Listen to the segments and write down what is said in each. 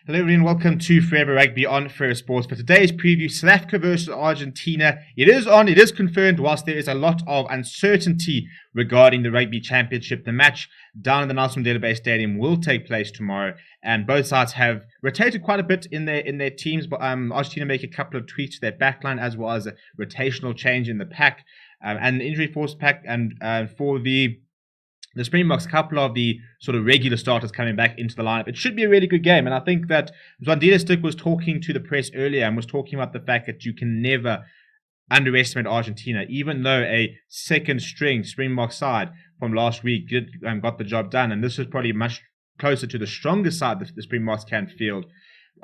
Hello everyone, welcome to Forever Rugby on Fair Sports. For today's preview, South Africa versus Argentina. It is confirmed, whilst there is a lot of uncertainty regarding the Rugby Championship. The match down in the Nelson Mandela Bay Stadium will take place tomorrow, and both sides have rotated quite a bit in their teams. But Argentina make a couple of tweaks to their backline, as well as a rotational change in the pack and the injury force pack, and for the Springboks, a couple of the sort of regular starters coming back into the lineup. It should be a really good game, and I think that Zwandile Stick was talking to the press earlier and was talking about the fact that you can never underestimate Argentina, even though a second-string Springbok side from last week got the job done, and this is probably much closer to the strongest side that the Springboks can field.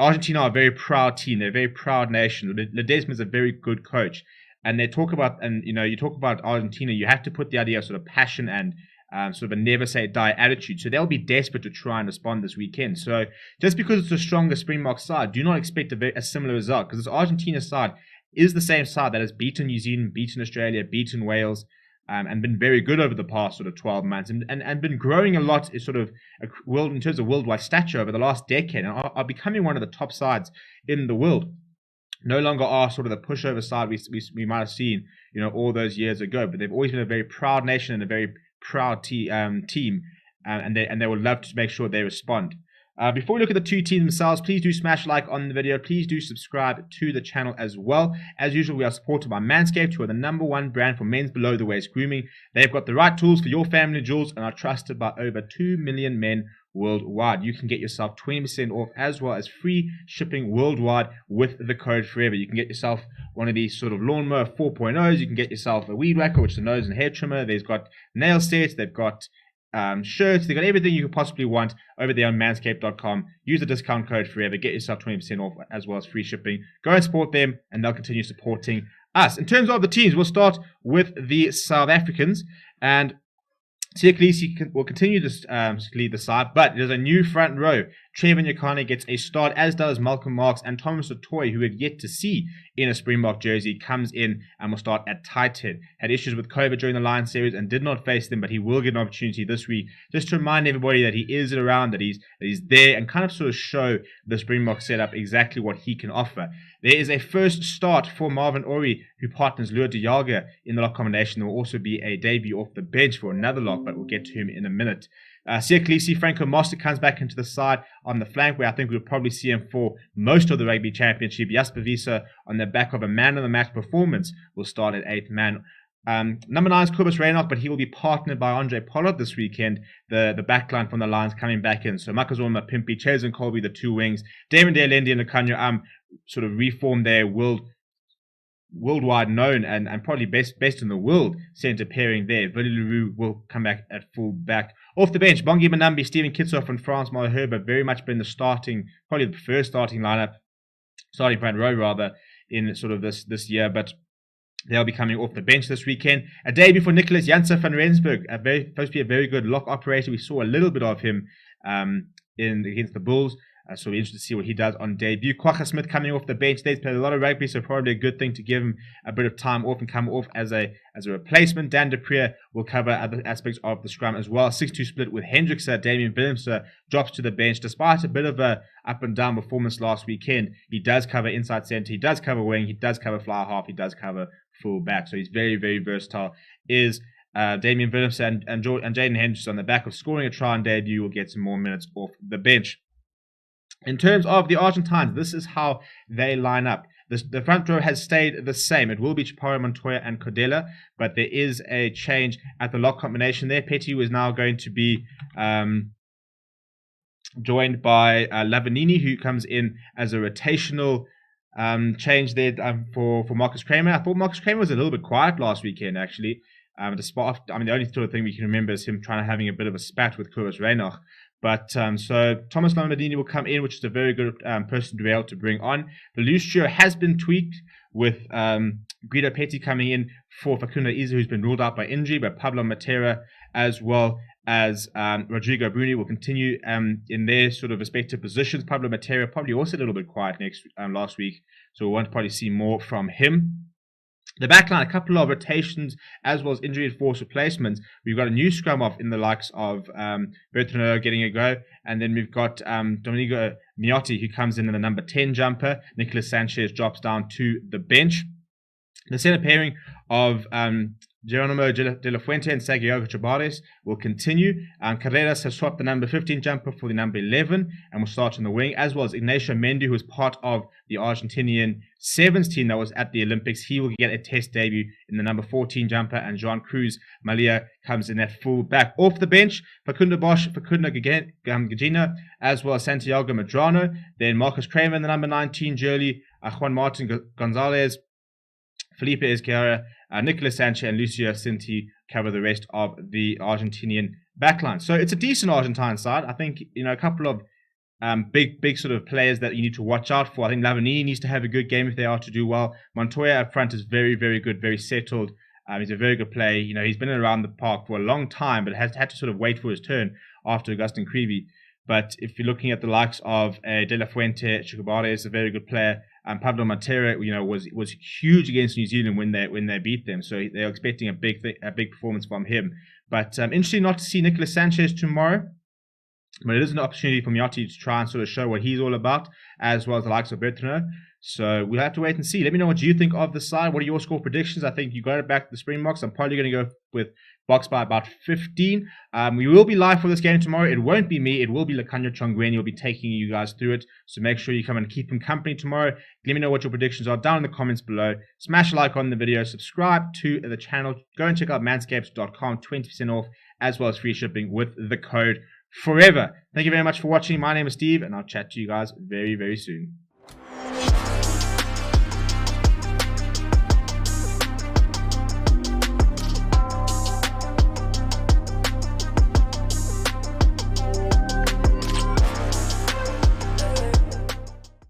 Argentina are a very proud team. They're a very proud nation. Ledesma is a very good coach, and they talk about, you talk about Argentina, you have to put the idea of sort of passion and sort of a never say die attitude. So they'll be desperate to try and respond this weekend. So just because it's a stronger Springbok side, do not expect a similar result, because this Argentina side is the same side that has beaten New Zealand, beaten Australia, beaten Wales, and been very good over the past sort of 12 months, and been growing a lot in sort of in terms of worldwide stature over the last decade, and are becoming one of the top sides in the world. No longer are sort of the pushover side we might have seen, all those years ago, but they've always been a very proud nation and a very proud team, and they will love to make sure they respond. Before we look at the two teams themselves, please do smash like on the video. Please do subscribe to the channel as well. As usual, we are supported by Manscaped, who are the #1 brand for men's below the waist grooming. They've got the right tools for your family jewels and are trusted by over 2 million men worldwide. You can get yourself 20% off, as well as free shipping worldwide with the code FOREVER. You can get yourself one of these sort of lawnmower 4.0s. You can get yourself a weed whacker, which is a nose and hair trimmer. They've got nail sets. They've got shirts. They've got everything you could possibly want over there on manscaped.com. Use the discount code FOREVER. Get yourself 20% off, as well as free shipping. Go and support them, and they'll continue supporting us. In terms of the teams, we'll start with the South Africans, and Siya Kolisi will continue to lead the side, but there's a new front row. Trevor Nyakane gets a start, as does Malcolm Marx, and Thomas Otoy, who we've yet to see in a Springbok jersey, comes in and will start at tight head. Had issues with COVID during the Lions series and did not face them, but he will get an opportunity this week, just to remind everybody that he is around, that he's there, and kind of sort of show the Springbok setup exactly what he can offer. There is a first start for Marvin Ori, who partners Lua de Jager in the lock combination. There will also be a debut off the bench for another lock, but we'll get to him in a minute. Siya Kolisi, Franco Master comes back into the side on the flank, where I think we'll probably see him for most of the Rugby Championship. Jasper Wiese, on the back of a man-of-the-match performance, will start at 8th man. Number 9 is Kobus Reinach, but he will be partnered by Andre Pollard this weekend. The backline from the Lions coming back in. So Makazoma, Pimpy, Chase and Colby, the two wings. Damon Lendi and Lucanio sort of reform their worldwide known and probably best in the world centre pairing there. Willie Leroux will come back at full back. Off the bench, Bongi Manambi, Stephen Kitsoff and Frans Malherbe very much been probably the first starting front row rather, in sort of this year, but they'll be coming off the bench this weekend. A debut for Nicholas Janssen van Rensburg, supposed to be a very good lock operator. We saw a little bit of him against the Bulls. So we're interested to see what he does on debut. Kwagga Smith coming off the bench. They've played a lot of rugby, so probably a good thing to give him a bit of time off and come off as a replacement. Dan de Preer will cover other aspects of the scrum as well. 6-2 split with Hendrickse. Damien Willemse drops to the bench. Despite a bit of a up and down performance last weekend, he does cover inside centre, he does cover wing, he does cover fly half, he does cover full back. So he's very, very versatile. Damien Willemse and Jaden Hendrickse on the back of scoring a try on debut will get some more minutes off the bench. In terms of the Argentines, this is how they line up. The front row has stayed the same. It will be Chaparro, Montoya, and Cordella, but there is a change at the lock combination there. Petty is now going to be joined by Lavanini, who comes in as a rotational change there for Marcus Kramer. I thought Marcus Kramer was a little bit quiet last weekend, actually. The only sort of thing we can remember is him having a bit of a spat with Kobus Reinach. But so Thomas Lamadini will come in, which is a very good person to be able to bring on. The loose trio has been tweaked with Guido Petty coming in for Facundo Iza, who's been ruled out by injury, but Pablo Matera as well as Rodrigo Bruni will continue in their sort of respective positions. Pablo Matera probably also a little bit quiet last week, so we won't probably see more from him. The backline, a couple of rotations as well as injury enforced replacements. We've got a new scrum off in the likes of Bertrand getting a go, and then we've got Domenico Miotti who comes in the number 10 jumper. Nicolas Sanchez drops down to the bench. The centre pairing of Geronimo de la Fuente and Santiago Chabares will continue. Carreras has swapped the number 15 jumper for the number 11 and will start on the wing, as well as Ignacio Mendy, who was part of the Argentinian Sevens team that was at the Olympics. He will get a test debut in the number 14 jumper, and Joan Cruz Malia comes in at full back. Off the bench, Facundo Bosch, Facundo Gagina, as well as Santiago Medrano. Then Marcus Kramer in the number 19 jersey, Juan Martin Gonzalez, Felipe Ezquerra, Nicolas Sanchez, and Lucio Cinti cover the rest of the Argentinian backline. So it's a decent Argentine side. I think, a couple of big sort of players that you need to watch out for. I think Lavanini needs to have a good game if they are to do well. Montoya up front is very, very good, very settled. He's a very good player. He's been around the park for a long time, but has had to sort of wait for his turn after Agustin Creevy. But if you're looking at the likes of De La Fuente, Chicobarre is a very good player. Pablo Montero, was huge against New Zealand when they beat them. So they're expecting a big performance from him. But interesting not to see Nicolas Sanchez tomorrow. But it is an opportunity for Miotti to try and sort of show what he's all about, as well as the likes of Bertrand. So we'll have to wait and see. Let me know what you think of the side. What are your score predictions? I think you got it back to the Springboks. I'm probably going to go with Box by about 15. We will be live for this game tomorrow. It won't be me. It will be Lakanyo Chongweni. He'll be taking you guys through it. So make sure you come and keep him company tomorrow. Let me know what your predictions are down in the comments below. Smash a like on the video. Subscribe to the channel. Go and check out manscaped.com. 20% off, as well as free shipping with the code FOREVER. Thank you very much for watching. My name is Steve, and I'll chat to you guys very, very soon.